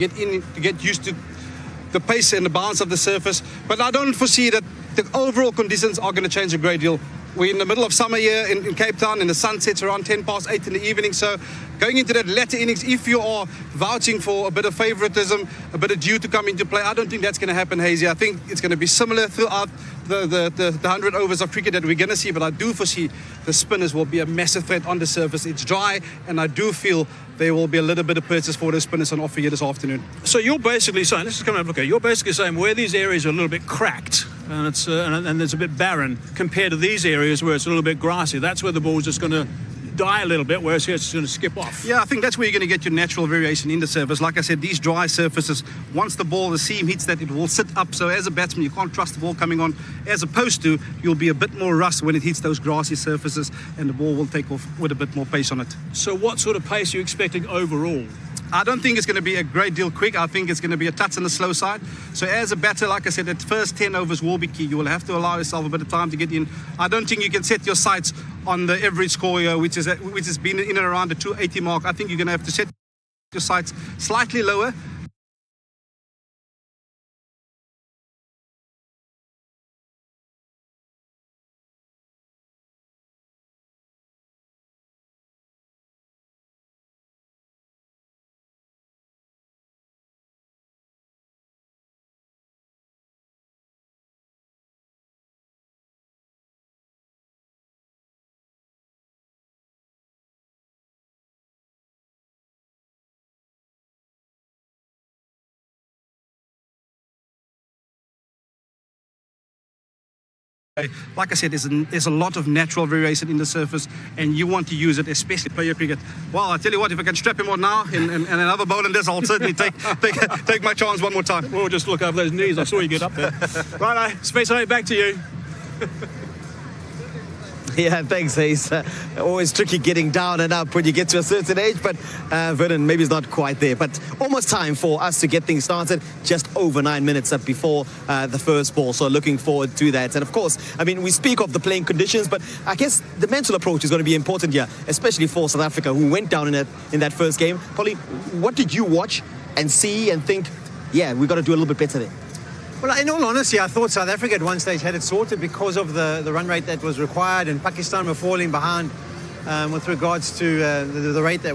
get in, to get used to the pace and the balance of the surface. But I don't foresee that the overall conditions are going to change a great deal. We're in the middle of summer here in Cape Town, and the sun sets around 8:10 in the evening. So going into that latter innings, if you are vouching for a bit of favoritism, a bit of due to come into play, I don't think that's going to happen, Hazy. I think it's going to be similar throughout the 100 overs of cricket that we're going to see. But I do foresee the spinners will be a massive threat on the surface. It's dry, and I do feel there will be a little bit of purchase for those spinners on offer here this afternoon. So you're basically saying, let's just come and have a look at it. You're basically saying where these areas are a little bit cracked and it's and it's a bit barren compared to these areas where it's a little bit grassy, that's where the ball's just going to die a little bit, whereas here it's just going to skip off. Yeah, I think that's where you're going to get your natural variation in the surface. Like I said, these dry surfaces, once the seam hits that, it will sit up. So as a batsman, you can't trust the ball coming on. As opposed to, you'll be a bit more rust when it hits those grassy surfaces, and the ball will take off with a bit more pace on it. So what sort of pace are you expecting overall? I don't think it's going to be a great deal quick. I think it's going to be a touch on the slow side. So as a batter, like I said, the first 10 overs will be key. You will have to allow yourself a bit of time to get in. I don't think you can set your sights on the average score here, which has been in and around the 280 mark. I think you're going to have to set your sights slightly lower. Like I said, there's a lot of natural variation in the surface, and you want to use it, especially player cricket. Well, I tell you what, if I can strap him on now and another bowl in this, I'll certainly take my chance one more time. We'll just look over those knees. I saw you get up there. Right, Space, back to you. Yeah, thanks, Ace. Always tricky getting down and up when you get to a certain age, but Vernon, maybe it's not quite there. But almost time for us to get things started, just over 9 minutes up before the first ball. So looking forward to that. And of course, I mean, we speak of the playing conditions, but I guess the mental approach is going to be important here, especially for South Africa, who went down in that first game. Polly, what did you watch and see and think, yeah, we've got to do a little bit better there? Well, in all honesty, I thought South Africa at one stage had it sorted because of the run rate that was required, and Pakistan were falling behind with regards to the rate that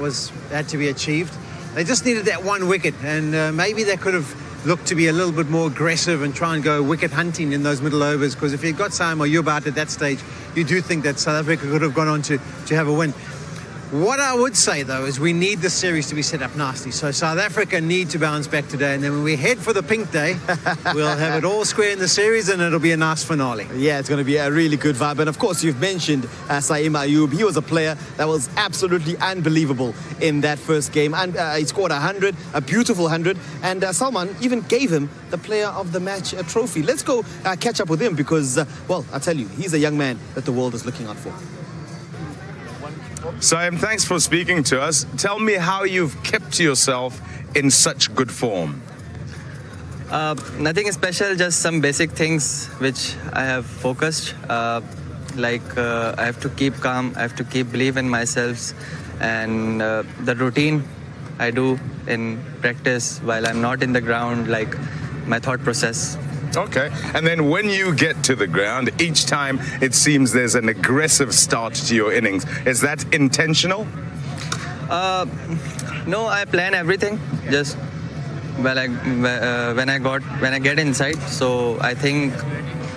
had to be achieved. They just needed that one wicket, and maybe they could have looked to be a little bit more aggressive and try and go wicket hunting in those middle overs, because if you'd got Sam or Yubat at that stage, you do think that South Africa could have gone on to have a win. What I would say, though, is we need the series to be set up nicely. So South Africa need to bounce back today. And then when we head for the pink day, we'll have it all square in the series, and it'll be a nice finale. Yeah, it's going to be a really good vibe. And of course, you've mentioned Saim Ayub. He was a player that was absolutely unbelievable in that first game. And he scored 100, a beautiful 100. And Salman even gave him the Player of the Match trophy. Let's go catch up with him because, well, I tell you, he's a young man that the world is looking out for. Saim, thanks for speaking to us. Tell me how you've kept yourself in such good form. Nothing special, just some basic things which I have focused. I have to keep calm, I have to keep believe in myself, and the routine I do in practice while I'm not in the ground, like my thought process. Okay, and then when you get to the ground, each time it seems there's an aggressive start to your innings. Is that intentional? No, I plan everything. Just when I get inside. So I think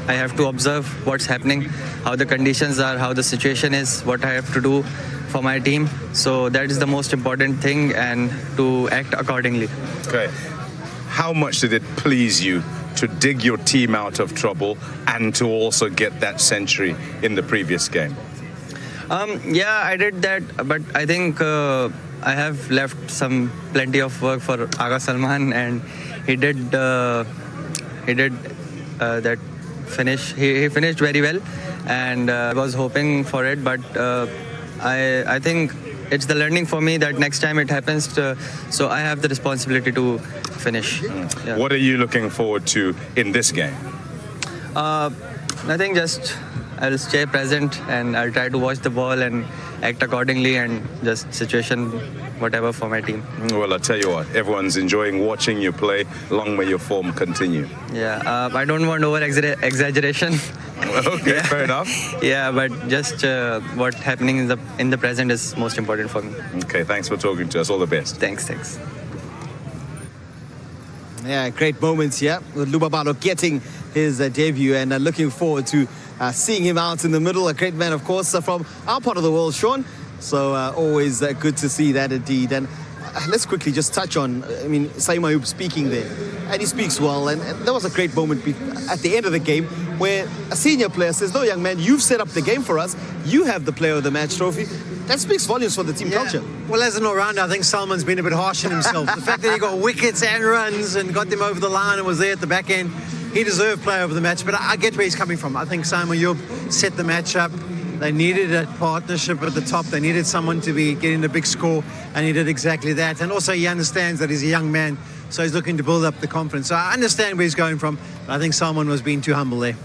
I have to observe what's happening, how the conditions are, how the situation is, what I have to do for my team. So that is the most important thing, and to act accordingly. Okay. How much did it please you to dig your team out of trouble and to also get that century in the previous game? Yeah, I did that, but I think I have left plenty of work for Aga Salman, and he did that finish. He finished very well, and I was hoping for it, but I think it's the learning for me that next time it happens, so I have the responsibility to finish. Yeah. What are you looking forward to in this game? Nothing, just I'll stay present and I'll try to watch the ball and act accordingly and just situation whatever for my team. Well, I tell you what, everyone's enjoying watching you play. Long may your form continue. Yeah, I don't want over exaggeration. Okay, fair enough. Yeah, but just what happening in the present is most important for me. Okay, thanks for talking to us. All the best. Thanks. Yeah, great moments here with Lubabalo getting his debut, and looking forward to seeing him out in the middle. A great man, of course, from our part of the world, Sean. So always good to see that indeed. And let's quickly just touch on, Saeed Mayoub speaking there. And he speaks well. And there was a great moment at the end of the game where a senior player says, "No, young man, you've set up the game for us. You have the player of the match trophy." That speaks volumes for the team culture. Well, as an all-rounder, I think Salman's been a bit harsh on himself. The fact that he got wickets and runs and got them over the line and was there at the back end, he deserved player of the match. But I get where he's coming from. I think Saeed Mayoub set the match up. They needed a partnership at the top. They needed someone to be getting the big score, and he did exactly that. And also he understands that he's a young man, so he's looking to build up the confidence. So I understand where he's going from, but I think Salman was being too humble there.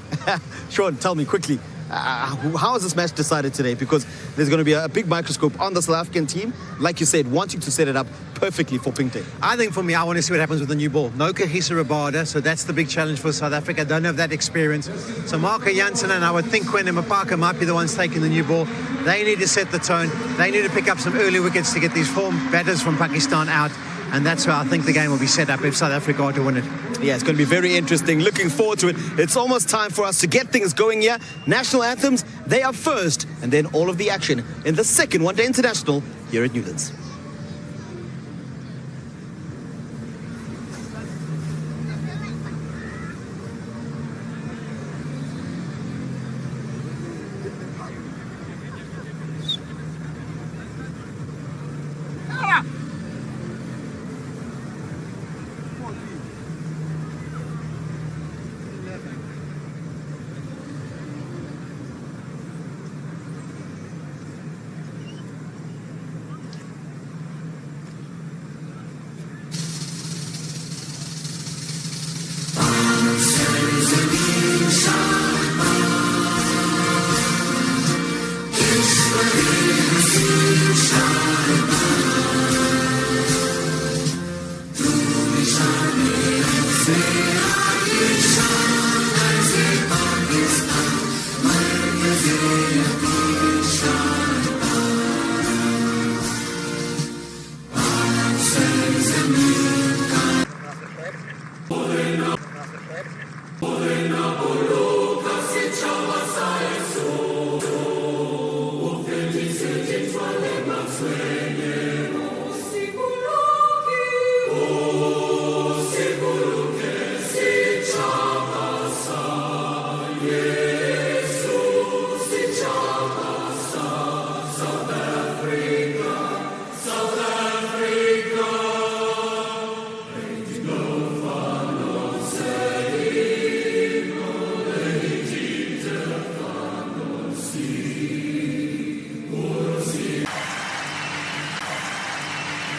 Sean, tell me quickly, how is this match decided today? Because there's going to be a big microscope on the South African team, like you said, wanting to set it up perfectly for Pingteng. I think for me, I want to see what happens with the new ball. No Kahisa Rabada, so that's the big challenge for South Africa. Don't have that experience. So Marco Jansen and I would think Quinn and Mapaka might be the ones taking the new ball. They need to set the tone. They need to pick up some early wickets to get these form batters from Pakistan out. And that's how I think the game will be set up if South Africa are to win it. Yeah, it's going to be very interesting. Looking forward to it. It's almost time for us to get things going here. National anthems, they are first, and then all of the action in the second One Day International here at Newlands.